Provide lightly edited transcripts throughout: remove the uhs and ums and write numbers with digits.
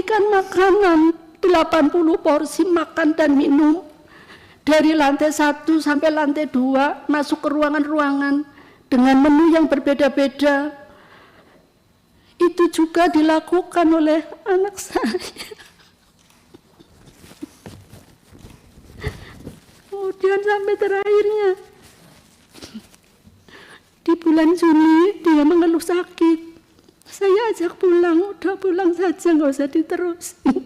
memberikan makanan 80 porsi makan dan minum dari lantai 1 sampai lantai 2, masuk ke ruangan-ruangan dengan menu yang berbeda-beda. Itu juga dilakukan oleh anak saya. Kemudian sampai terakhirnya di bulan Juli dia mengeluh sakit. Saya ajak pulang, udah pulang saja, nggak usah diterusin.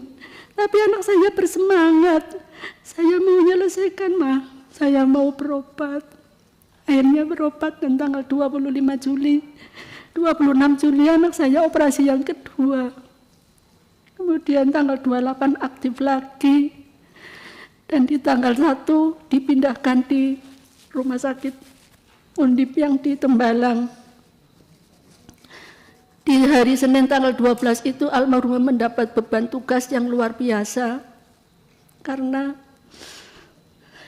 Tapi anak saya bersemangat, saya mau menyelesaikan, mah, saya mau berobat. Akhirnya berobat dan tanggal 25 Juli, 26 Juli anak saya operasi yang kedua. Kemudian tanggal 28 aktif lagi. Dan di tanggal 1 dipindahkan di rumah sakit Undip yang di Tembalang. Di hari Senin tanggal 12 itu almarhum mendapat beban tugas yang luar biasa karena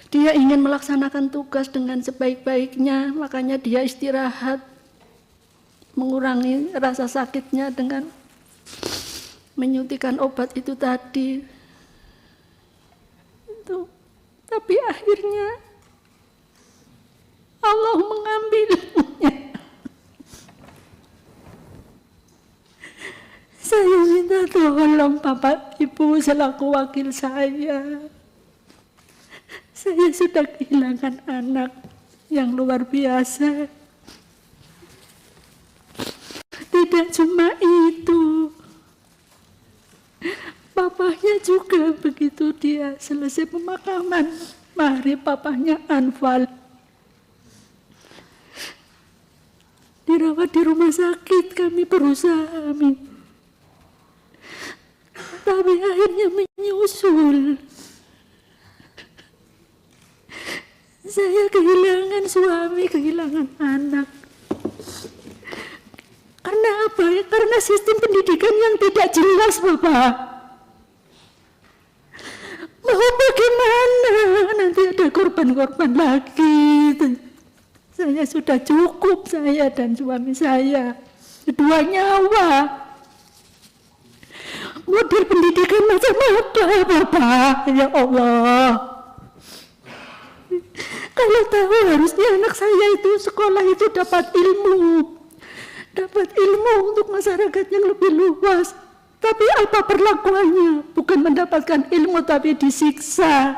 dia ingin melaksanakan tugas dengan sebaik-baiknya, makanya dia istirahat, mengurangi rasa sakitnya dengan menyuntikkan obat itu tadi. Tapi akhirnya Allah mengambilnya. Saya minta tolong Bapak Ibu selaku wakil saya. Saya sudah kehilangan anak yang luar biasa. Tidak cuma itu, bapaknya juga begitu dia selesai pemakaman maghrib, papahnya Anfal dirawat di rumah sakit. Kami berusaha, tapi akhirnya menyusul. Saya kehilangan suami, kehilangan anak. Karena apa ya? Karena sistem pendidikan yang tidak jelas, Bapak. Mau bagaimana? Nanti ada korban-korban lagi. Saya sudah cukup, saya dan suami saya. 2 nyawa. Model pendidikan macam apa, Bapak? Ya Allah. Kalau tahu harusnya anak saya itu sekolah itu dapat ilmu untuk masyarakat yang lebih luas. Tapi apa perlakuannya? Bukan mendapatkan ilmu tapi disiksa.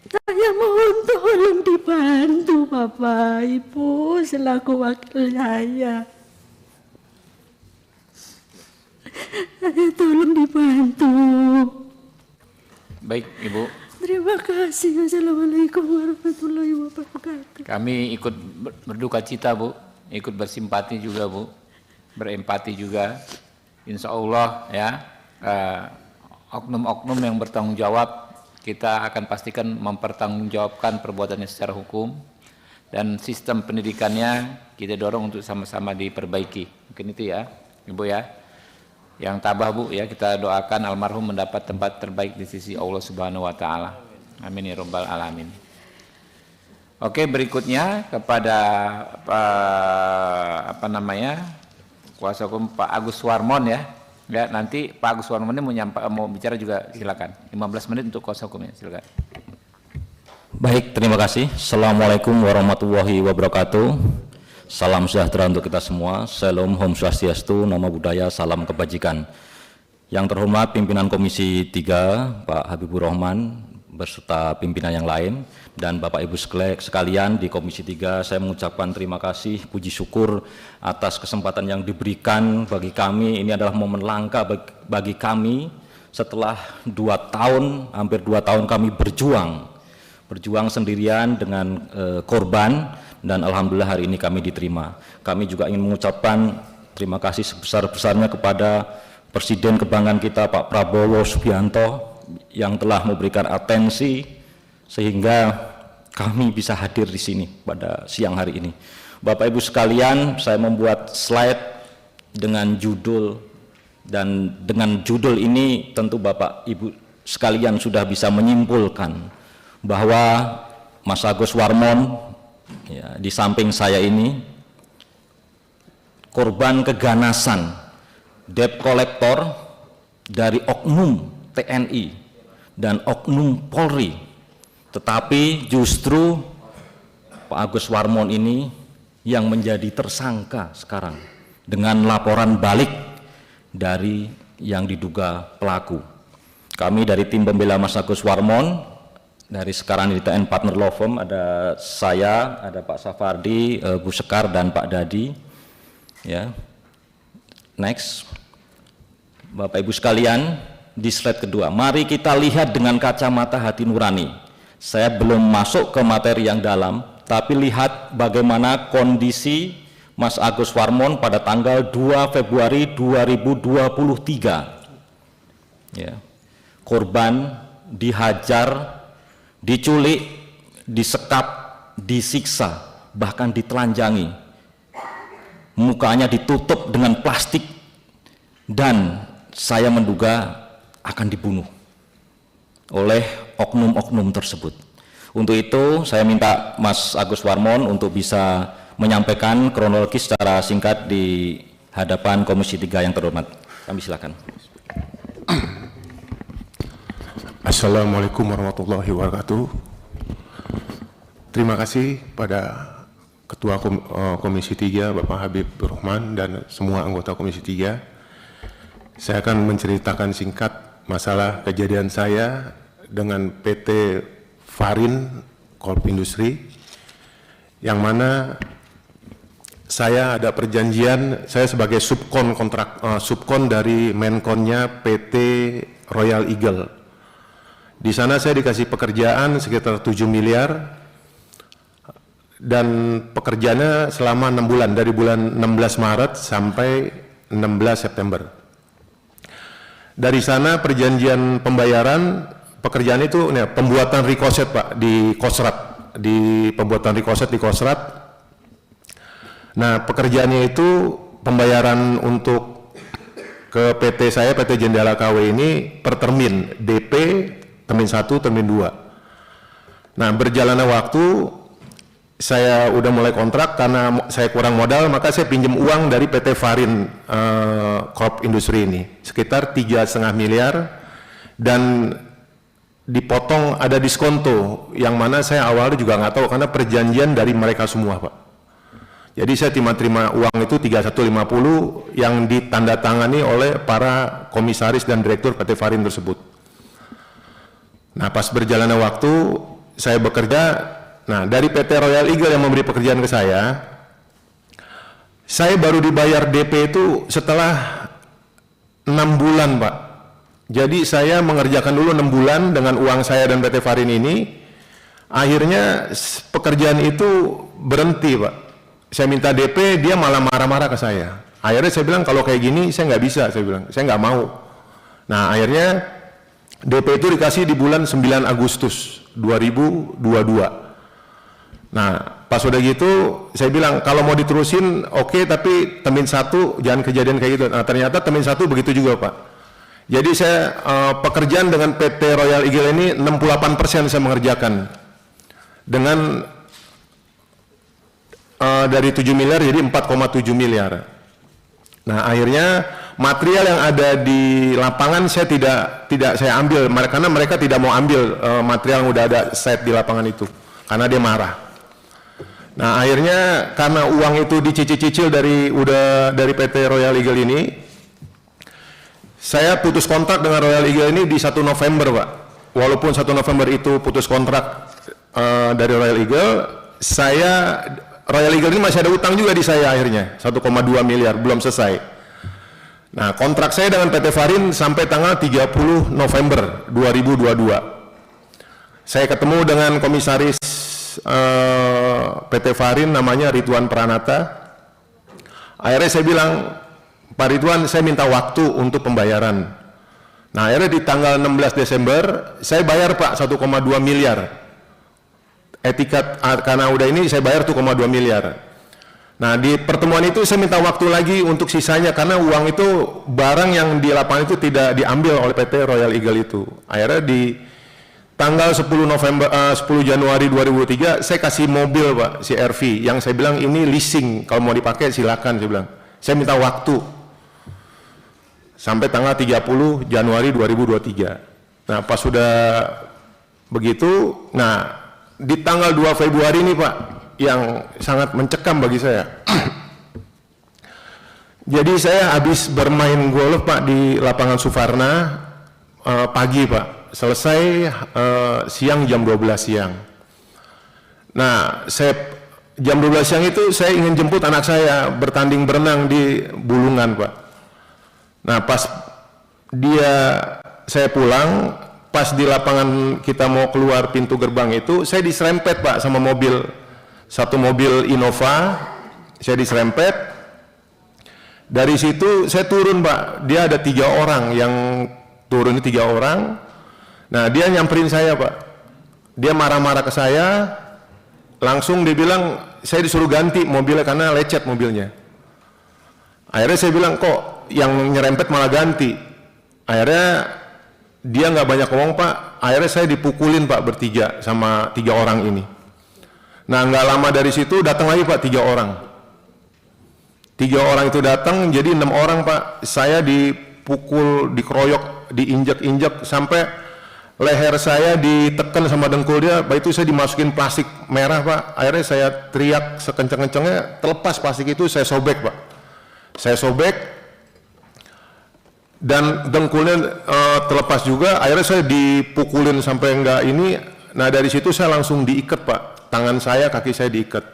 Saya mohon tolong dibantu Bapak Ibu selaku wakil saya. Saya tolong dibantu. Baik Ibu. Terima kasih. Assalamualaikum warahmatullahi wabarakatuh. Kami ikut berduka cita Bu, ikut bersimpati juga Bu, berempati juga. Insya Allah ya, oknum-oknum yang bertanggung jawab kita akan pastikan mempertanggungjawabkan perbuatannya secara hukum, dan sistem pendidikannya kita dorong untuk sama-sama diperbaiki. Mungkin itu ya Ibu ya. Yang tabah Bu ya, kita doakan almarhum mendapat tempat terbaik di sisi Allah Subhanahu wa taala. Amin ya rabbal alamin. Oke, berikutnya kepada kuasa hukum Pak Agus Warmon ya. Ya, nanti Pak Agus Warmon ini mau bicara juga, silakan. 15 menit untuk kuasa hukumnya, silakan. Baik, terima kasih. Assalamualaikum warahmatullahi wabarakatuh. Salam sejahtera untuk kita semua. Shalom, Om Swastiastu, Namo Buddhaya, salam kebajikan. Yang terhormat pimpinan Komisi 3, Pak Habibur Rahman, beserta pimpinan yang lain, dan Bapak Ibu sekalian di Komisi 3, saya mengucapkan terima kasih, puji syukur atas kesempatan yang diberikan bagi kami. Ini adalah momen langka bagi kami setelah 2 tahun, hampir 2 tahun kami berjuang sendirian dengan korban, dan alhamdulillah hari ini kami diterima. Kami juga ingin mengucapkan terima kasih sebesar-besarnya kepada Presiden kebanggaan kita Pak Prabowo Subianto yang telah memberikan atensi sehingga kami bisa hadir di sini pada siang hari ini. Bapak Ibu sekalian, saya membuat slide dengan judul, dan dengan judul ini tentu Bapak Ibu sekalian sudah bisa menyimpulkan bahwa Mas Agus Warmon ya, di samping saya ini korban keganasan debt collector dari oknum TNI dan oknum Polri, tetapi justru Pak Agus Warmon ini yang menjadi tersangka sekarang dengan laporan balik dari yang diduga pelaku. Kami dari tim pembela Mas Agus Warmon, dari sekarang di TN Partner Law Firm, ada saya, ada Pak Safardi, Bu Sekar, dan Pak Dadi. Ya. Next. Bapak Ibu sekalian, di slide kedua, mari kita lihat dengan kacamata hati nurani. Saya belum masuk ke materi yang dalam, tapi lihat bagaimana kondisi Mas Agus Warmon pada tanggal 2 Februari 2023. Ya. Korban dihajar, diculik, disekap, disiksa, bahkan ditelanjangi. Mukanya ditutup dengan plastik, dan saya menduga akan dibunuh oleh oknum-oknum tersebut. Untuk itu saya minta Mas Agus Warmon untuk bisa menyampaikan kronologis secara singkat di hadapan Komisi 3 yang terhormat. Kami silakan. Assalamualaikum warahmatullahi wabarakatuh. Terima kasih pada Ketua Komisi 3 Bapak Habib Rahman dan semua anggota Komisi 3. Saya akan menceritakan singkat masalah kejadian saya dengan PT Farin Corp Industri, yang mana saya ada perjanjian, saya sebagai subkon dari menkonnya PT Royal Eagle. Di sana saya dikasih pekerjaan sekitar 7 miliar dan pekerjaannya selama 6 bulan, dari bulan 16 Maret sampai 16 September. Dari sana perjanjian pembayaran pekerjaan itu pembuatan rikoset Pak di Kosrat, di pembuatan rikoset di Kosrat. Nah, pekerjaannya itu pembayaran untuk ke PT saya, PT Jendela KW ini per termin, DP, termin 1, termin 2. Nah, berjalannya waktu, saya udah mulai kontrak, karena saya kurang modal, maka saya pinjam uang dari PT Farin Corp Industri ini, sekitar 3,5 miliar, dan dipotong ada diskonto, yang mana saya awalnya juga nggak tahu, karena perjanjian dari mereka semua Pak. Jadi saya terima uang itu 3150 yang ditandatangani oleh para komisaris dan direktur PT Farin tersebut. Nah, pas berjalannya waktu, saya bekerja. Nah, dari PT Royal Eagle yang memberi pekerjaan ke saya baru dibayar DP itu setelah 6 bulan, Pak. Jadi saya mengerjakan dulu 6 bulan dengan uang saya dan PT Farin ini. Akhirnya pekerjaan itu berhenti, Pak. Saya minta DP, dia malah marah-marah ke saya. Akhirnya saya bilang, kalau kayak gini saya nggak bisa, saya bilang, saya nggak mau. Nah, akhirnya DP itu dikasih di bulan 9 Agustus 2022. Nah, pas udah gitu, saya bilang kalau mau diterusin, oke, tapi termin 1 jangan kejadian kayak gitu. Nah, ternyata termin 1 begitu juga, Pak. Jadi saya pekerjaan dengan PT Royal Eagle ini 68% saya mengerjakan. Dengan dari 7 miliar jadi 4,7 miliar. Nah, akhirnya material yang ada di lapangan saya tidak saya ambil, karena mereka tidak mau ambil material yang udah ada set di lapangan itu, karena dia marah. Nah, akhirnya karena uang itu dicicil-cicil dari PT Royal Eagle ini, saya putus kontrak dengan Royal Eagle ini di 1 November, Pak. Walaupun 1 November itu putus kontrak dari Royal Eagle, Royal Eagle ini masih ada utang juga di saya akhirnya, 1,2 miliar, belum selesai. Nah, kontrak saya dengan PT Farin sampai tanggal 30 November 2022. Saya ketemu dengan komisaris PT Farin, namanya Ridwan Pranata. Akhirnya saya bilang, Pak Ridwan, saya minta waktu untuk pembayaran. Nah, akhirnya di tanggal 16 Desember, saya bayar Pak 1,2 miliar. Etikat, karena udah ini saya bayar 1,2 miliar. Nah, di pertemuan itu saya minta waktu lagi untuk sisanya, karena uang itu, barang yang di lapangan itu tidak diambil oleh PT Royal Eagle itu. Akhirnya di tanggal 10 Januari 2003 saya kasih mobil, Pak, si RV, yang saya bilang ini leasing, kalau mau dipakai silakan, saya bilang. Saya minta waktu. sampai tanggal 30 Januari 2023. Nah, pas sudah begitu, nah di tanggal 2 Februari ini Pak, yang sangat mencekam bagi saya. Jadi saya habis bermain golf Pak di lapangan Suvarna pagi Pak, selesai siang jam 12 siang. Nah, jam 12 siang itu saya ingin jemput anak saya bertanding berenang di Bulungan Pak. Nah, pas saya pulang, pas di lapangan kita mau keluar pintu gerbang itu, saya diserempet Pak sama mobil, satu mobil Innova, saya diserempet. Dari situ saya turun Pak, dia ada 3 orang yang turun, ini 3 orang. Nah, dia nyamperin saya Pak, dia marah-marah ke saya, langsung dia bilang saya disuruh ganti mobilnya karena lecet mobilnya. Akhirnya saya bilang, kok yang nyerempet malah ganti. Akhirnya dia nggak banyak ngomong Pak, akhirnya saya dipukulin Pak bertiga sama 3 orang ini. Nah, nggak lama dari situ datang lagi Pak 3 orang. 3 orang itu datang, jadi 6 orang Pak. Saya dipukul, dikeroyok, diinjak-injak sampai leher saya ditekan sama dengkul dia. Baik itu saya dimasukin plastik merah Pak. Akhirnya saya teriak sekencang-kencangnya, terlepas plastik itu saya sobek Pak. Saya sobek dan dengkulnya terlepas juga. Akhirnya saya dipukulin sampai enggak ini. Nah, dari situ saya langsung diikat Pak. Tangan saya, kaki saya diikat.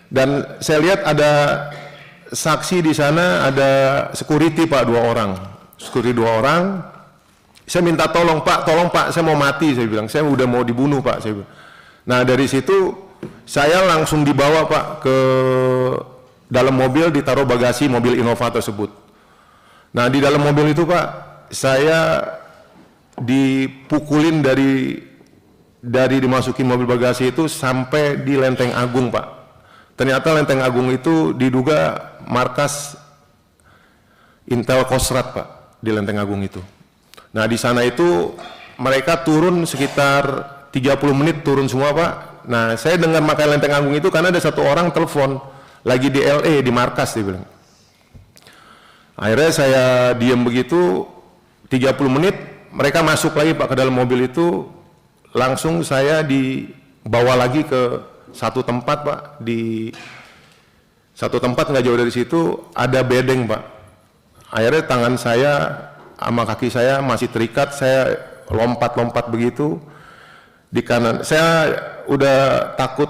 Dan saya lihat ada saksi di sana, ada security Pak 2 orang. Security 2 orang. Saya minta tolong Pak, saya mau mati, saya bilang. Saya udah mau dibunuh Pak, saya bilang. Nah, dari situ saya langsung dibawa Pak ke dalam mobil, ditaruh bagasi mobil Innova tersebut. Nah, di dalam mobil itu Pak, saya dipukulin dari dimasukin mobil bagasi itu sampai di Lenteng Agung Pak. Ternyata Lenteng Agung itu diduga markas Intel Kostrad Pak, di Lenteng Agung itu. Nah, di sana itu mereka turun sekitar 30 menit turun semua Pak. Nah, saya dengar makai Lenteng Agung itu karena ada 1 orang telepon lagi di LA di markas, dia bilang. Akhirnya saya diam begitu 30 menit, mereka masuk lagi Pak ke dalam mobil itu, langsung saya dibawa lagi ke satu tempat Pak, di satu tempat nggak jauh dari situ ada bedeng Pak. Akhirnya tangan saya sama kaki saya masih terikat, saya lompat-lompat begitu di kanan. Saya udah takut,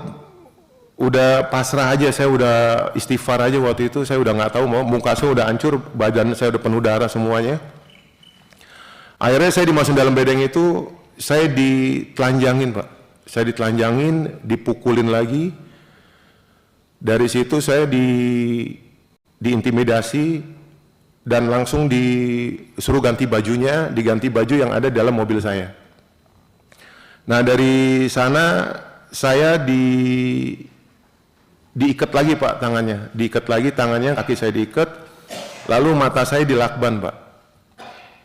udah pasrah aja, saya udah istighfar aja waktu itu. Saya udah nggak tahu, mau muka saya udah hancur, badan saya udah penuh darah semuanya. Akhirnya saya dimasukin dalam bedeng itu, saya ditelanjangin Pak. Saya ditelanjangin, dipukulin lagi. Dari situ saya diintimidasi dan langsung disuruh ganti bajunya, diganti baju yang ada dalam mobil saya. Nah, dari sana saya diikat lagi Pak tangannya, diikat lagi tangannya, kaki saya diikat, lalu mata saya dilakban Pak.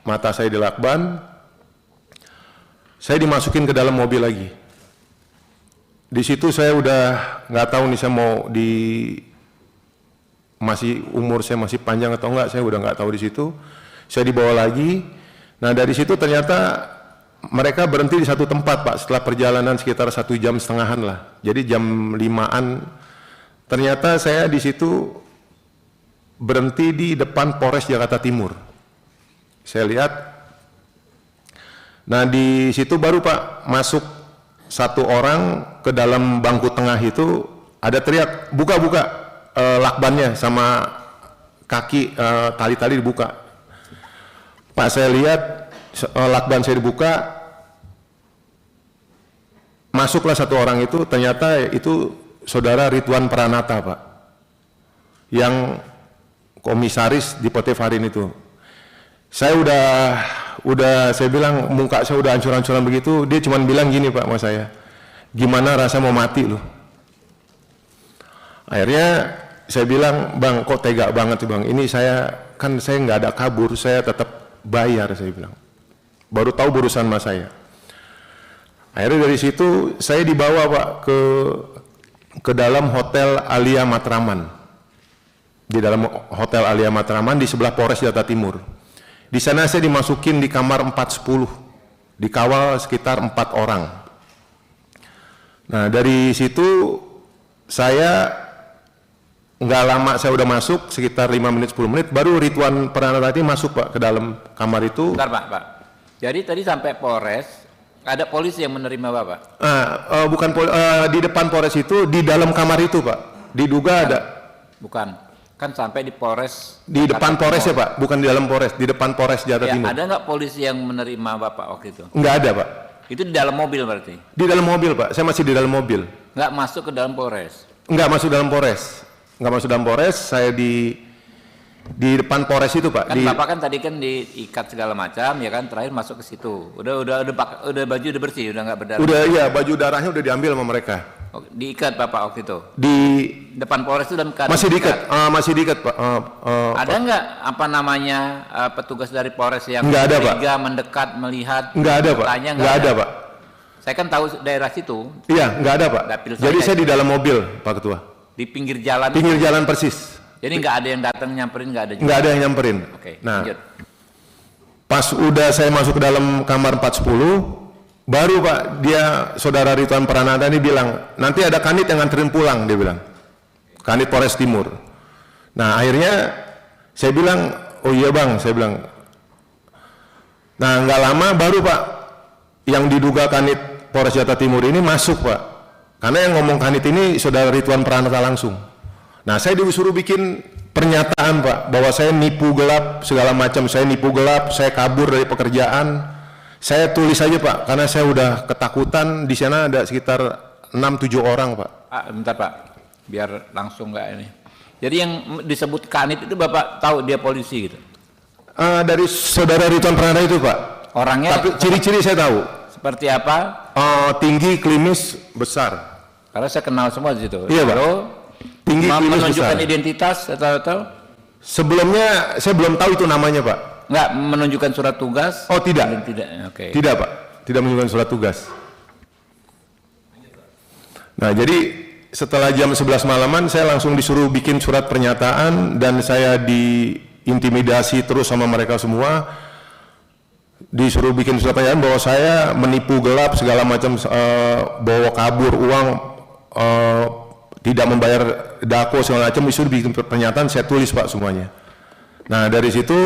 Mata saya dilakban, saya dimasukin ke dalam mobil lagi. Di situ saya udah nggak tahu nih, saya mau masih umur saya masih panjang atau enggak, saya udah nggak tahu di situ. Saya dibawa lagi. Nah, dari situ ternyata mereka berhenti di satu tempat Pak, setelah perjalanan sekitar 1,5 jam lah. Jadi jam 5-an ternyata saya di situ berhenti di depan Polres Jakarta Timur. Saya lihat. Nah, di situ baru Pak masuk 1 orang ke dalam bangku tengah itu, ada teriak, buka lakbannya sama kaki, tali-tali dibuka. Pak, saya lihat lakban saya dibuka, masuklah 1 orang itu, ternyata itu saudara Ridwan Pranata Pak, yang komisaris di PT Farin itu. Saya saya bilang muka saya udah hancur-hancuran begitu, dia cuma bilang gini Pak sama saya, gimana rasa mau mati loh. Akhirnya saya bilang, Bang, kok tega banget sih Bang, ini saya nggak ada kabur, saya tetap bayar, saya bilang. Baru tahu berurusan sama saya. Akhirnya dari situ saya dibawa Pak ke dalam Hotel Alia Matraman. Di dalam Hotel Alia Matraman di sebelah Polres Jakarta Timur. Di sana saya dimasukin di kamar 410, dikawal sekitar 4 orang. Nah, dari situ saya nggak lama saya udah masuk, sekitar 5 menit 10 menit, baru Ridwan Pranata ini masuk Pak ke dalam kamar itu. Bentar Pak. Jadi tadi sampai Polres, ada polisi yang menerima Bapak? Bukan di depan Polres itu, di dalam kamar itu Pak. Diduga ada. Bukan, kan sampai di Polres. Di depan Polres ya Pak, bukan di dalam Polres, di depan Polres Jakarta Ya, Timur. ada nggak polisi yang menerima Bapak waktu itu? Nggak ada Pak. Itu di dalam mobil berarti? Di dalam mobil Pak, saya masih di dalam mobil. Nggak masuk ke dalam Polres? Nggak masuk dalam Polres. Nggak masuk dalam Polres, saya di depan Polres itu Pak. Kan Bapak kan tadi kan diikat segala macam, ya kan, terakhir masuk ke situ. Udah baju udah bersih, udah nggak berdarah? Udah, iya, baju darahnya udah diambil sama mereka. Oh, diikat Bapak waktu itu? Di Depan Polres itu dalam keadaan masih diikat, masih diikat Pak. Ada nggak apa namanya petugas dari Polres yang Nggak ada, Pak. curiga, mendekat, melihat? Nggak ada Pak. Tanya, Nggak ada Pak. Saya kan tahu daerah situ, Iya, nggak ada Pak. Dapil Jadi saya saya di dalam mobil Pak Ketua. di pinggir jalan. Pinggir jalan persis. Jadi nggak ada yang datang nyamperin, nggak ada juga. Nggak ada yang nyamperin. Oke, Nah, lanjut. pas udah saya masuk ke dalam kamar 410, baru Pak saudara Ridwan Pranata ini bilang, nanti ada kanit yang nganterin pulang, dia bilang. Kanit Polres Timur. Nah, akhirnya saya bilang, oh iya Bang, saya bilang. Nah, nggak lama baru Pak, yang diduga kanit Polres Jakarta Timur ini masuk Pak. Karena yang ngomong kanit ini saudara Ridwan Pranata langsung. Nah, saya disuruh bikin pernyataan Pak, bahwa saya nipu gelap segala macam, saya nipu gelap, saya kabur dari pekerjaan. Saya tulis aja Pak, karena saya udah ketakutan. Di sana ada sekitar 6-7 orang Pak. Bentar Pak, biar langsung nggak ini. Jadi yang disebut kanit itu Bapak tahu dia polisi gitu? Dari saudara Ridwan Pranata itu Pak. Orangnya? Tapi ciri-ciri saya tahu. Seperti apa? Tinggi, klimis, besar. Karena saya kenal semua di situ. Iya Pak. Lalu, Tinggi, klimis, menunjukkan besar. identitas atau? Sebelumnya saya belum tahu itu namanya Pak. Nggak menunjukkan surat tugas? Oh tidak. Tidak, oke. Tidak Pak, tidak menunjukkan surat tugas. Nah, jadi setelah jam 11 malaman saya langsung disuruh bikin surat pernyataan dan saya diintimidasi terus sama mereka semua. Disuruh bikin surat pernyataan bahwa saya menipu gelap segala macam, bawa kabur uang, tidak membayar dako segala macam, disuruh bikin pernyataan, saya tulis Pak semuanya. Nah, dari situ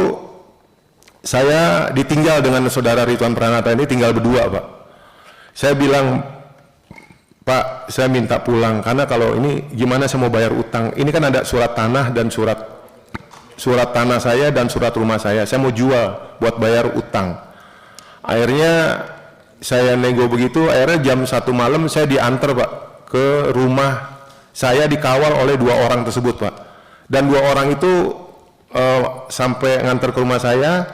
saya ditinggal dengan saudara Ridwan Pranata ini, tinggal berdua Pak. Saya bilang, Pak, saya minta pulang karena kalau ini gimana saya mau bayar utang. Ini kan ada surat tanah dan surat tanah saya dan surat rumah saya mau jual buat bayar utang. Akhirnya saya nego begitu, akhirnya jam 1 malam saya diantar Pak ke rumah saya, dikawal oleh 2 orang tersebut Pak. Dan 2 orang itu sampai ngantar ke rumah saya,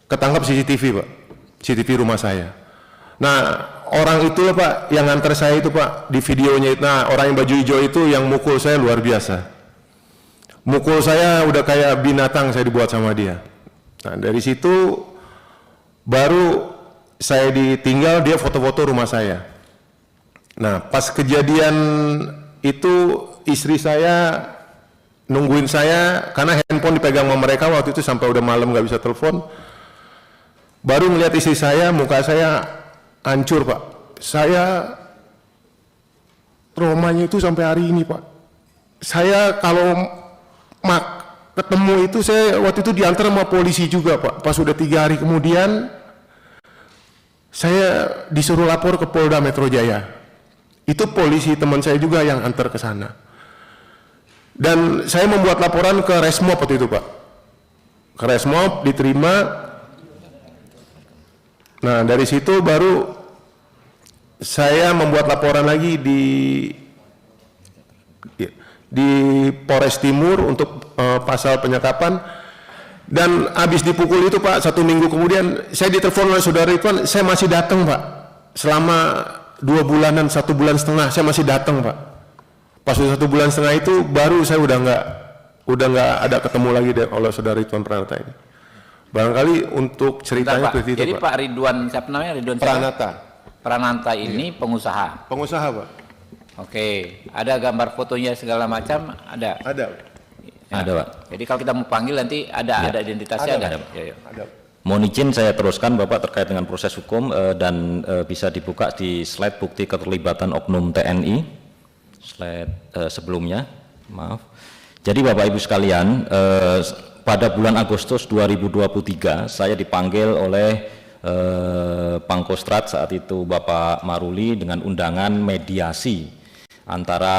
ketangkap CCTV Pak, CCTV rumah saya. Nah, orang itu Pak yang ngantar saya itu Pak, di videonya itu, nah orang yang baju hijau itu yang mukul saya luar biasa. Mukul saya udah kayak binatang saya dibuat sama dia. Nah, dari situ baru saya ditinggal, dia foto-foto rumah saya. Nah, pas kejadian itu istri saya nungguin saya karena handphone dipegang sama mereka waktu itu sampai udah malam nggak bisa telepon. Baru melihat istri saya, muka saya hancur Pak. Saya traumanya itu sampai hari ini Pak. Saya kalau ketemu itu, saya waktu itu diantar sama polisi juga Pak. Pas udah 3 hari kemudian saya disuruh lapor ke Polda Metro Jaya. Itu polisi teman saya juga yang antar ke sana. Dan saya membuat laporan ke Resmob waktu itu Pak. Ke Resmob diterima. Nah, dari situ baru saya membuat laporan lagi di Polres Timur untuk pasal penyekapan. Dan habis dipukul itu Pak, 1 minggu kemudian saya ditelepon oleh saudara Ridwan, saya masih datang Pak. Selama 2 bulanan, 1 bulan setengah saya masih datang Pak. Pas sudah 1 bulan setengah itu baru saya udah nggak ada ketemu lagi oleh saudara Ridwan Pranata ini. Barangkali untuk ceritanya seperti itu Jadi Pak. Pak Ridwan, siapa namanya? Ridwan Pranata. Pranata ini pengusaha. Pengusaha Pak. Oke, ada gambar fotonya segala macam, ada. Ada. Ya. Ada Pak. Jadi kalau kita mau panggil nanti ada identitasnya, Ada, ada. Pak. Ya, ya. Ada. Mohon izin saya teruskan Bapak terkait dengan proses hukum dan bisa dibuka di slide bukti keterlibatan oknum TNI, slide sebelumnya, maaf. Jadi Bapak Ibu sekalian, pada bulan Agustus 2023 saya dipanggil oleh Pangkostrat saat itu Bapak Maruli dengan undangan mediasi antara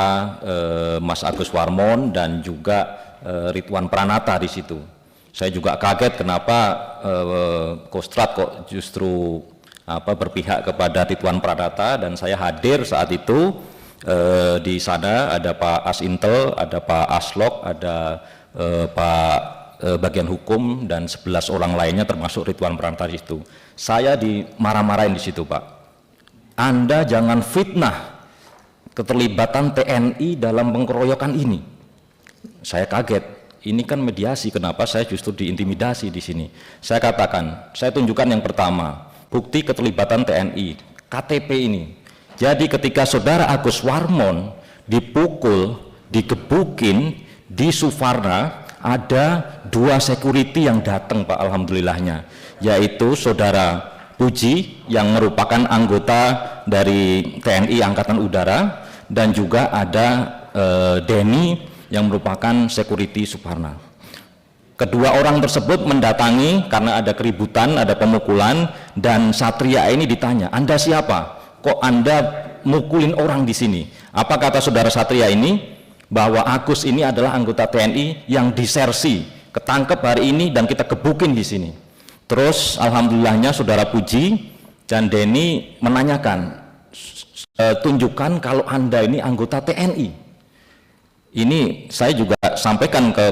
Mas Agus Warmon dan juga Ridwan Pranata di situ. Saya juga kaget kenapa Kostrat kok justru berpihak kepada Ridwan Pranata, dan saya hadir saat itu di sana ada Pak Asintel, ada Pak Aslok, ada Pak bagian hukum dan 11 orang lainnya termasuk Ridwan Pranata di situ. Saya dimarah-marahin di situ, Pak. Anda jangan fitnah keterlibatan TNI dalam pengkeroyokan ini. Saya kaget. Ini kan mediasi, kenapa saya justru diintimidasi di sini? Saya katakan, saya tunjukkan yang pertama, bukti keterlibatan TNI, KTP ini. Jadi ketika saudara Agus Warmon dipukul, digebukin di Suvarna, ada 2 security yang datang, Pak, alhamdulillahnya, yaitu saudara Puji yang merupakan anggota dari TNI Angkatan Udara, dan juga ada Denny yang merupakan security Suvarna. Kedua orang tersebut mendatangi karena ada keributan, ada pemukulan, dan Satria ini ditanya, Anda siapa? Kok Anda mukulin orang di sini? Apa kata saudara Satria ini? Bahwa Agus ini adalah anggota TNI yang disersi, ketangkep hari ini dan kita gebukin di sini. Terus alhamdulillahnya saudara Puji dan Denny menanyakan, tunjukkan kalau Anda ini anggota TNI. Ini saya juga sampaikan ke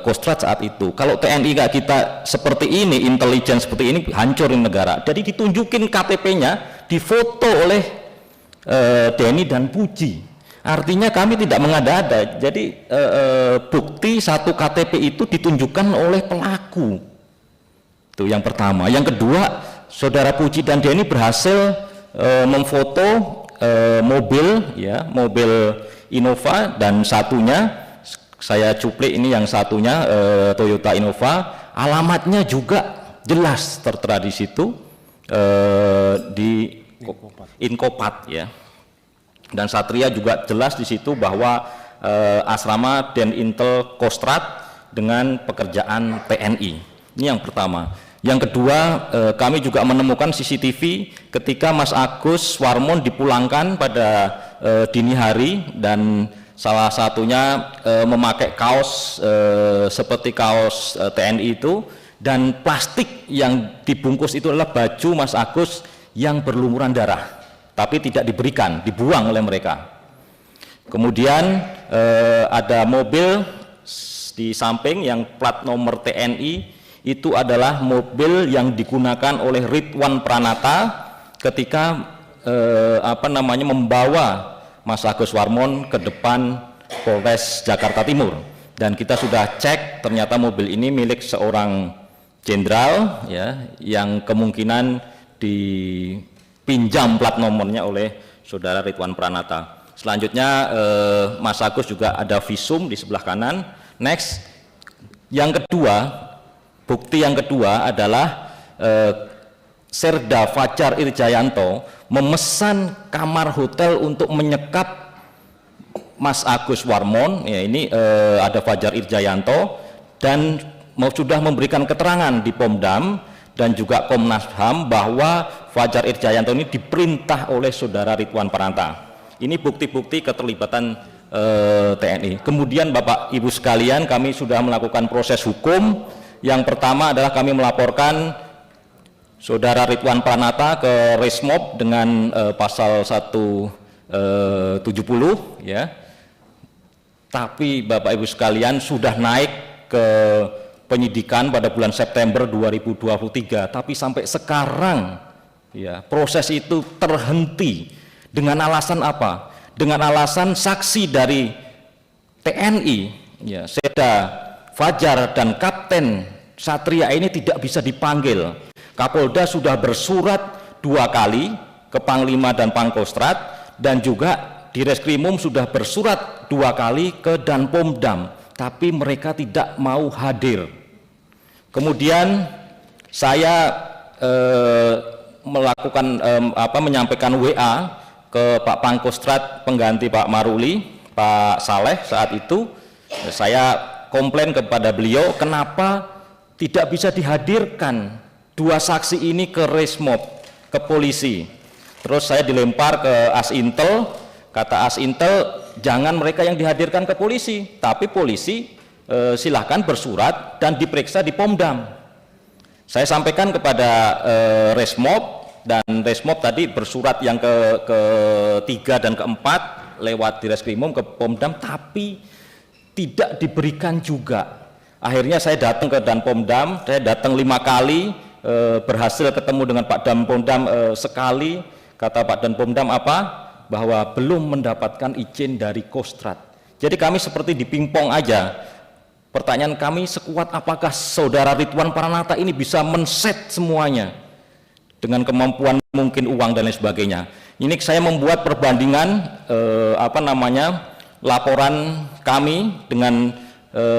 Kostrat saat itu, kalau TNI gak kita seperti ini, intelijen seperti ini, hancurin negara. Jadi ditunjukin KTP-nya, difoto oleh Denny dan Puji. Artinya kami tidak mengada-ada. Jadi bukti satu KTP itu ditunjukkan oleh pelaku. Itu yang pertama. Yang kedua, saudara Puji dan Denny berhasil memfoto mobil, ya, mobil Innova, dan satunya saya cuplik ini, yang satunya Toyota Innova, alamatnya juga jelas tertera di situ di Inkopat, ya. Dan Satria juga jelas di situ bahwa asrama dan Intel Kostrat dengan pekerjaan TNI. Ini yang pertama. Yang kedua, kami juga menemukan CCTV ketika Mas Agus Warmon dipulangkan pada dini hari, dan salah satunya memakai kaos seperti kaos TNI itu, dan plastik yang dibungkus itu adalah baju Mas Agus yang berlumuran darah, tapi tidak diberikan, dibuang oleh mereka. Kemudian ada mobil di samping yang plat nomor TNI, itu adalah mobil yang digunakan oleh Ridwan Pranata ketika membawa Mas Agus Warmon ke depan Polres Jakarta Timur. Dan kita sudah cek, ternyata mobil ini milik seorang jenderal, ya, yang kemungkinan dipinjam plat nomornya oleh saudara Ridwan Pranata. Selanjutnya Mas Agus juga ada visum di sebelah kanan. Next, yang kedua, bukti yang kedua adalah Serda Fajar Irjayanto memesan kamar hotel untuk menyekap Mas Agus Warmon, ya, ini ada Fajar Irjayanto, dan sudah memberikan keterangan di Pomdam dan juga Komnas HAM bahwa Fajar Irjayanto ini diperintah oleh saudara Ridwan Pranata. Ini bukti-bukti keterlibatan TNI. Kemudian Bapak Ibu sekalian, kami sudah melakukan proses hukum. Yang pertama adalah kami melaporkan saudara Ridwan Pranata ke Resmob dengan pasal 170, ya. Tapi Bapak Ibu sekalian sudah naik ke penyidikan pada bulan September 2023, tapi sampai sekarang, ya, proses itu terhenti. Dengan alasan apa? Dengan alasan saksi dari TNI, ya, Serda Fajar dan Kapten Satria ini tidak bisa dipanggil. Kapolda sudah bersurat 2 kali ke Panglima dan Pangkostrat, dan juga di Reskrimum sudah bersurat 2 kali ke Danpomdam, tapi mereka tidak mau hadir. Kemudian saya menyampaikan WA ke Pak Pangkostrat pengganti Pak Maruli, Pak Saleh saat itu. Saya komplain kepada beliau kenapa tidak bisa dihadirkan dua saksi ini ke Resmob, ke polisi. Terus saya dilempar ke Asintel, kata Asintel jangan mereka yang dihadirkan ke polisi, tapi polisi silahkan bersurat dan diperiksa di Pomdam. Saya sampaikan kepada Resmob, dan Resmob tadi bersurat yang ketiga dan keempat lewat Direskrimum ke Pomdam, tapi tidak diberikan juga. Akhirnya saya datang ke Danpomdam, saya datang 5 kali, berhasil ketemu dengan Pak Danpomdam sekali. Kata Pak Danpomdam apa? Bahwa belum mendapatkan izin dari Kostrad. Jadi kami seperti dipingpong aja. Pertanyaan kami, sekuat apakah saudara Ridwan Pranata ini bisa men-set semuanya dengan kemampuan mungkin uang dan lain sebagainya. Ini saya membuat perbandingan laporan kami dengan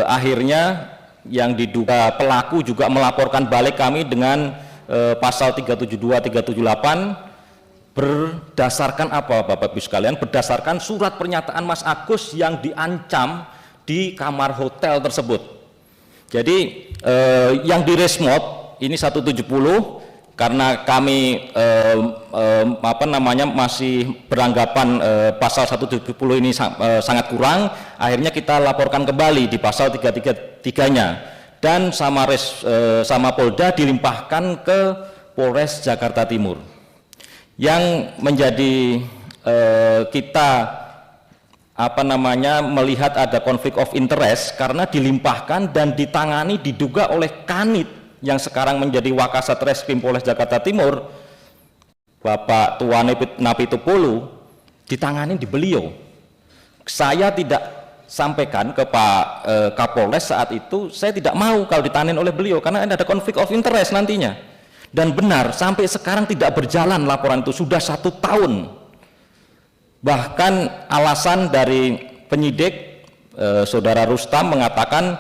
akhirnya yang diduga pelaku juga melaporkan balik kami dengan pasal 372 378 berdasarkan apa Bapak Ibu sekalian? Berdasarkan surat pernyataan Mas Agus yang diancam di kamar hotel tersebut. Jadi yang di Resmob ini 170 karena kami masih beranggapan pasal 170 ini sangat kurang, akhirnya kita laporkan kembali di pasal 333-nya, dan sama Polda dilimpahkan ke Polres Jakarta Timur. Yang menjadi kita melihat ada konflik of interest karena dilimpahkan dan ditangani diduga oleh Kanit yang sekarang menjadi Wakasat Reskrim Polres Jakarta Timur, Bapak Tuan Napitupulu, ditangani di beliau. Saya tidak sampaikan ke Pak Kapolres saat itu, saya tidak mau kalau ditangani oleh beliau karena ada konflik of interest nantinya. Dan benar, sampai sekarang tidak berjalan laporan itu, sudah 1 tahun. Bahkan alasan dari penyidik Saudara Rustam mengatakan,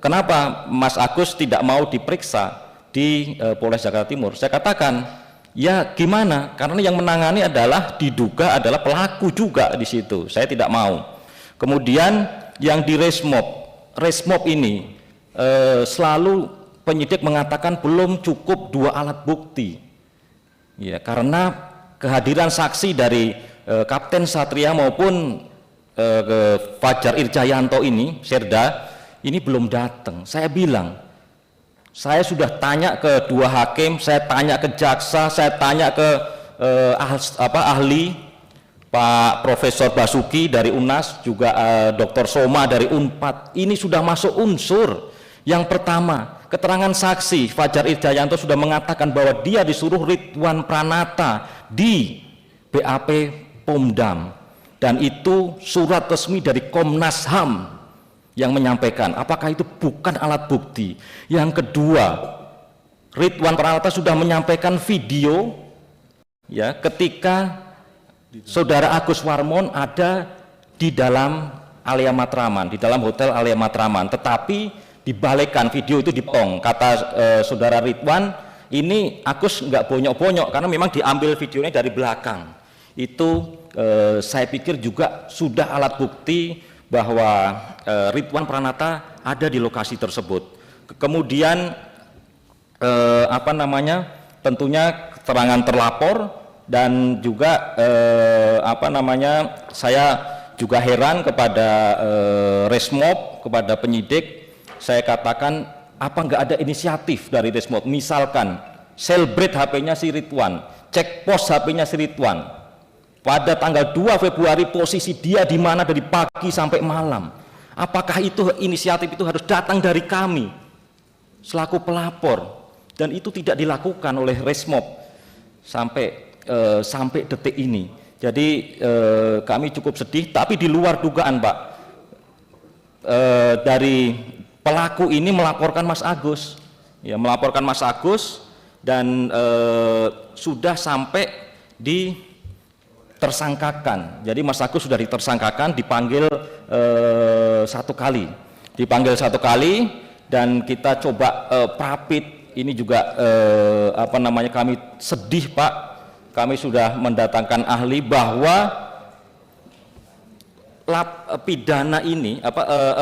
kenapa Mas Agus tidak mau diperiksa di Polres Jakarta Timur? Saya katakan, ya gimana? Karena yang menangani adalah diduga adalah pelaku juga di situ. Saya tidak mau. Kemudian yang di Resmob ini selalu penyidik mengatakan belum cukup 2 alat bukti. Ya, karena kehadiran saksi dari Kapten Satria maupun Fajar Irjayanto ini, Serda, ini belum datang. Saya bilang, saya sudah tanya ke 2 hakim, saya tanya ke jaksa, saya tanya ke ahli, Pak Profesor Basuki dari UNAS, juga Dr. Soma dari UNPAD. Ini sudah masuk unsur. Yang pertama, keterangan saksi Fajar Irjayanto sudah mengatakan bahwa dia disuruh Ridwan Pranata di BAP Pomdam, dan itu surat resmi dari Komnas HAM yang menyampaikan. Apakah itu bukan alat bukti? Yang kedua, Ridwan Pranata sudah menyampaikan video ya ketika Saudara Agus Warmon ada di dalam Alia Matraman, di dalam hotel Alia Matraman, tetapi dibalikan video itu dipotong. Kata Saudara Ridwan, ini Agus nggak bonyok-bonyok karena memang diambil videonya dari belakang. Itu saya pikir juga sudah alat bukti bahwa Ridwan Pranata ada di lokasi tersebut. Kemudian tentunya keterangan terlapor, dan juga saya juga heran kepada Resmob, kepada penyidik. Saya katakan, apa nggak ada inisiatif dari Resmob? Misalkan celebrate HP-nya si Ridwan, cek pos HP-nya si Ridwan. Pada tanggal 2 Februari posisi dia di mana dari pagi sampai malam. Apakah itu inisiatif itu harus datang dari kami selaku pelapor? Dan itu tidak dilakukan oleh Resmob sampai detik ini. Jadi kami cukup sedih, tapi di luar dugaan, Pak. Dari pelaku ini melaporkan Mas Agus, ya, melaporkan Mas Agus, dan sudah sampai ditersangkakan. Jadi Mas Agus sudah ditersangkakan, dipanggil 1 kali, dan kita coba prapit ini juga apa namanya, kami sedih Pak, kami sudah mendatangkan ahli bahwa pidana ini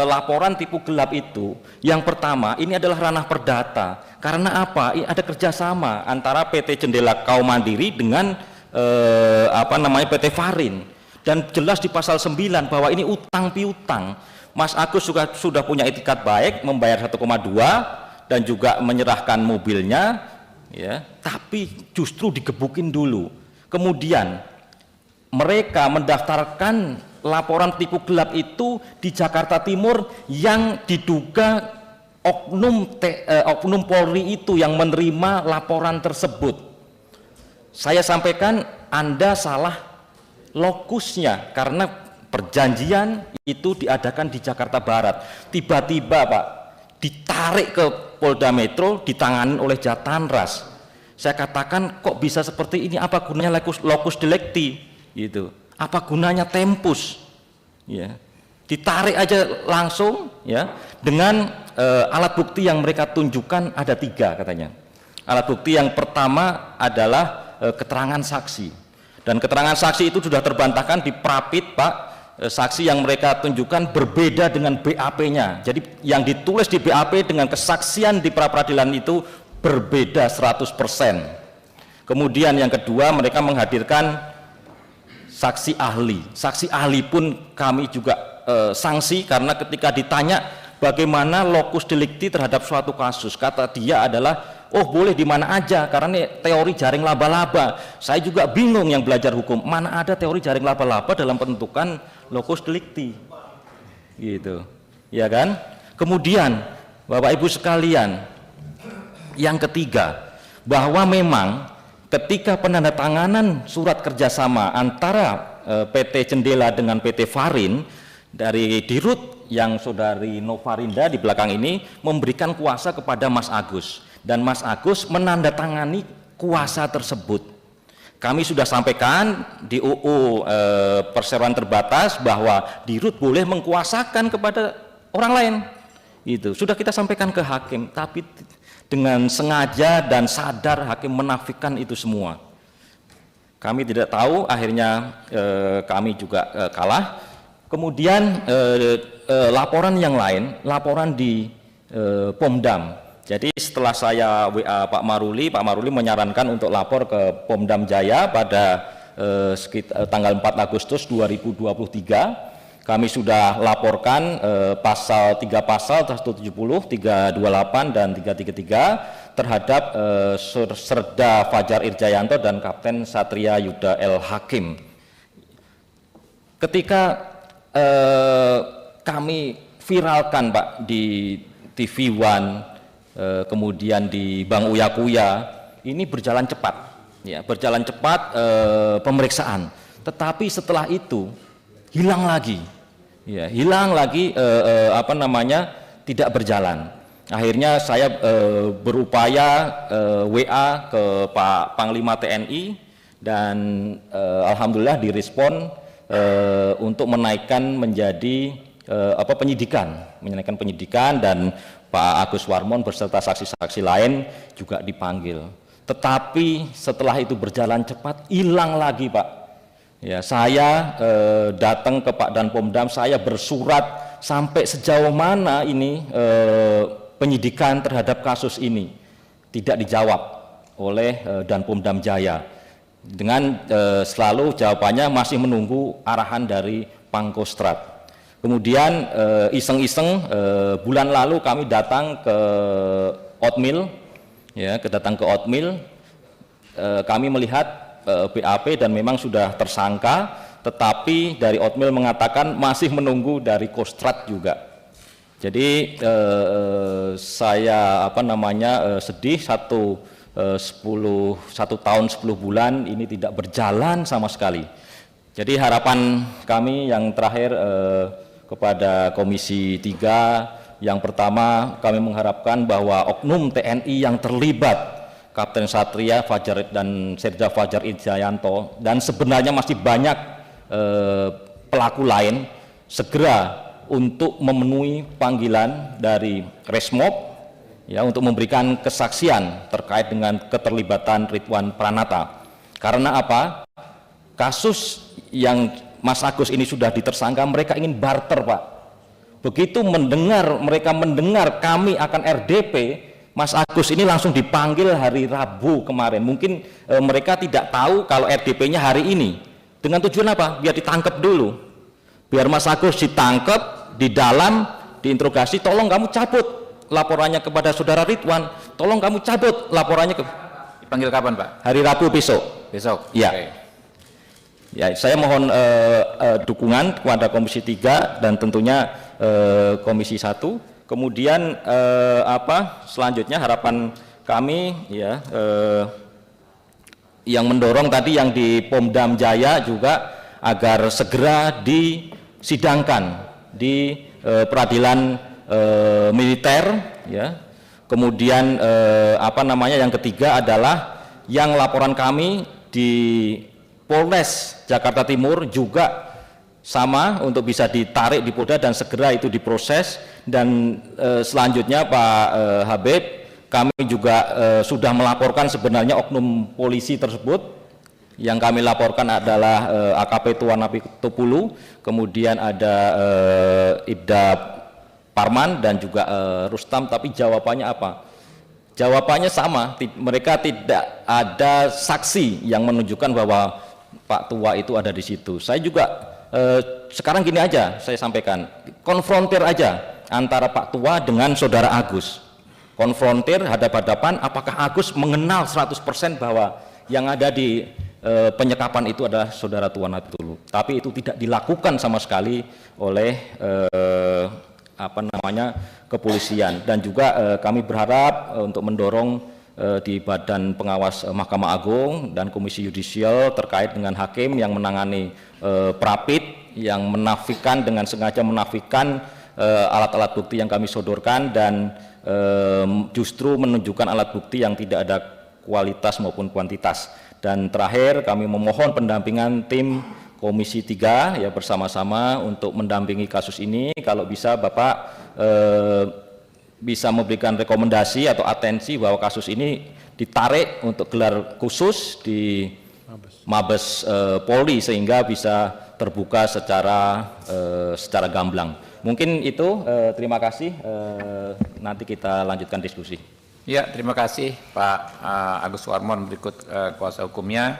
laporan tipu gelap itu yang pertama ini adalah ranah perdata. Karena apa? Ada kerjasama antara PT Jendela Kaum Mandiri dengan apa namanya, PT Farin, dan jelas di pasal 9 bahwa ini utang piutang. Mas Agus sudah punya itikat baik membayar 1,2 dan juga menyerahkan mobilnya, ya, tapi justru digebukin dulu. Kemudian mereka mendaftarkan laporan tipu gelap itu di Jakarta Timur yang diduga oknum Polri itu yang menerima laporan tersebut. Saya sampaikan Anda salah lokusnya, karena perjanjian itu diadakan di Jakarta Barat. Tiba-tiba Pak ditarik ke Polda Metro, ditangani oleh Jatanras. Saya katakan kok bisa seperti ini, apa gunanya lokus delicti gitu. Apa gunanya tempus, ya, ditarik aja langsung, ya, dengan alat bukti yang mereka tunjukkan ada 3 katanya. Alat bukti yang pertama adalah keterangan saksi, dan keterangan saksi itu sudah terbantahkan di Prapit Pak. Saksi yang mereka tunjukkan berbeda dengan BAP-nya, jadi yang ditulis di BAP dengan kesaksian di pra-peradilan itu berbeda 100%. Kemudian yang kedua, mereka menghadirkan saksi ahli. Saksi ahli pun kami juga sanksi, karena ketika ditanya bagaimana lokus delicti terhadap suatu kasus, kata dia adalah, oh boleh di mana aja karena ini teori jaring laba-laba. Saya juga bingung yang belajar hukum, mana ada teori jaring laba-laba dalam penentukan lokus delicti, gitu, ya kan? Kemudian Bapak Ibu sekalian, yang ketiga, bahwa memang ketika penandatanganan surat kerjasama antara PT Jendela dengan PT Farin dari Dirut yang saudari Novarinda di belakang ini memberikan kuasa kepada Mas Agus, dan Mas Agus menandatangani kuasa tersebut. Kami sudah sampaikan di UU perseroan terbatas bahwa Dirut boleh mengkuasakan kepada orang lain. Itu sudah kita sampaikan ke hakim, tapi dengan sengaja dan sadar hakim menafikan itu semua. Kami tidak tahu, akhirnya kami juga kalah. Kemudian laporan yang lain, laporan di Pomdam. Jadi setelah saya WA Pak Maruli menyarankan untuk lapor ke Pomdam Jaya pada tanggal 4 Agustus 2023. Kami sudah laporkan pasal 3 pasal 170, 328 dan 333 terhadap Serda Fajar Irjayanto dan Kapten Satria Yuda L. Hakim. Ketika kami viralkan Pak di TV One, kemudian di Bang Uya Kuya, ini berjalan cepat, ya, berjalan cepat pemeriksaan. Tetapi setelah itu hilang lagi, ya, hilang lagi, apa namanya, tidak berjalan. Akhirnya saya berupaya WA ke Pak Panglima TNI dan alhamdulillah direspon untuk menaikkan menjadi menaikkan penyidikan, dan Pak Agus Warmon beserta saksi-saksi lain juga dipanggil. Tetapi setelah itu berjalan cepat hilang lagi Pak. Ya, saya datang ke Pak Danpomdam, saya bersurat sampai sejauh mana ini penyidikan terhadap kasus ini, tidak dijawab oleh Danpomdam Jaya. Dengan selalu jawabannya masih menunggu arahan dari Pangkostrat. Kemudian iseng-iseng bulan lalu kami datang ke Otmil, ya, datang ke Otmil, kami melihat BAP dan memang sudah tersangka, tetapi dari Otmil mengatakan masih menunggu dari Kostrat juga. Jadi saya sedih, 1 tahun 10 bulan ini tidak berjalan sama sekali. Jadi harapan kami yang terakhir kepada Komisi 3, yang pertama kami mengharapkan bahwa oknum TNI yang terlibat, Kapten Satria Fajar dan Serda Fajar Irjayanto, dan sebenarnya masih banyak pelaku lain, segera untuk memenuhi panggilan dari Resmob ya untuk memberikan kesaksian terkait dengan keterlibatan Ridwan Pranata. Karena apa? Kasus yang Mas Agus ini sudah ditersangka, mereka ingin barter, Pak. Begitu mereka mendengar kami akan RDP, Mas Agus ini langsung dipanggil hari Rabu kemarin. Mungkin mereka tidak tahu kalau RDP-nya hari ini. Dengan tujuan apa? Biar ditangkap dulu. Biar Mas Agus ditangkap, di dalam, diinterogasi, tolong kamu cabut laporannya kepada saudara Ridwan, tolong kamu cabut laporannya ke... Dipanggil kapan, Pak? Hari Rabu besok. Besok? Ya. Oke. Ya, saya mohon dukungan kepada Komisi 3 dan tentunya Komisi 1. Kemudian selanjutnya harapan kami ya yang mendorong tadi yang di Pomdam Jaya juga agar segera disidangkan di peradilan militer ya. Kemudian yang ketiga adalah yang laporan kami di Polres Jakarta Timur juga sama untuk bisa ditarik di Polda dan segera itu diproses. Dan selanjutnya Pak Habib, kami juga sudah melaporkan sebenarnya oknum polisi tersebut. Yang kami laporkan adalah AKP Tuan Napi Topulu, kemudian ada Ibda Parman dan juga Rustam, tapi jawabannya apa? Jawabannya sama, mereka tidak ada saksi yang menunjukkan bahwa Pak Tua itu ada di situ. Saya juga sekarang gini aja saya sampaikan, konfrontir aja antara Pak Tua dengan saudara Agus. Konfrontir hadap-hadapan, apakah Agus mengenal 100% bahwa yang ada di penyekapan itu adalah saudara Tua Natulu. Tapi itu tidak dilakukan sama sekali oleh kepolisian. Dan juga kami berharap untuk mendorong di Badan Pengawas Mahkamah Agung dan Komisi Yudisial terkait dengan hakim yang menangani prapit yang menafikan dengan sengaja menafikan alat-alat bukti yang kami sodorkan dan justru menunjukkan alat bukti yang tidak ada kualitas maupun kuantitas. Dan terakhir kami memohon pendampingan tim Komisi 3 ya bersama-sama untuk mendampingi kasus ini. Kalau bisa Bapak bisa memberikan rekomendasi atau atensi bahwa kasus ini ditarik untuk gelar khusus di Mabes Polri sehingga bisa terbuka secara gamblang. Mungkin itu, terima kasih. Nanti kita lanjutkan diskusi. Ya, terima kasih Pak Agus Warmon. Berikut kuasa hukumnya.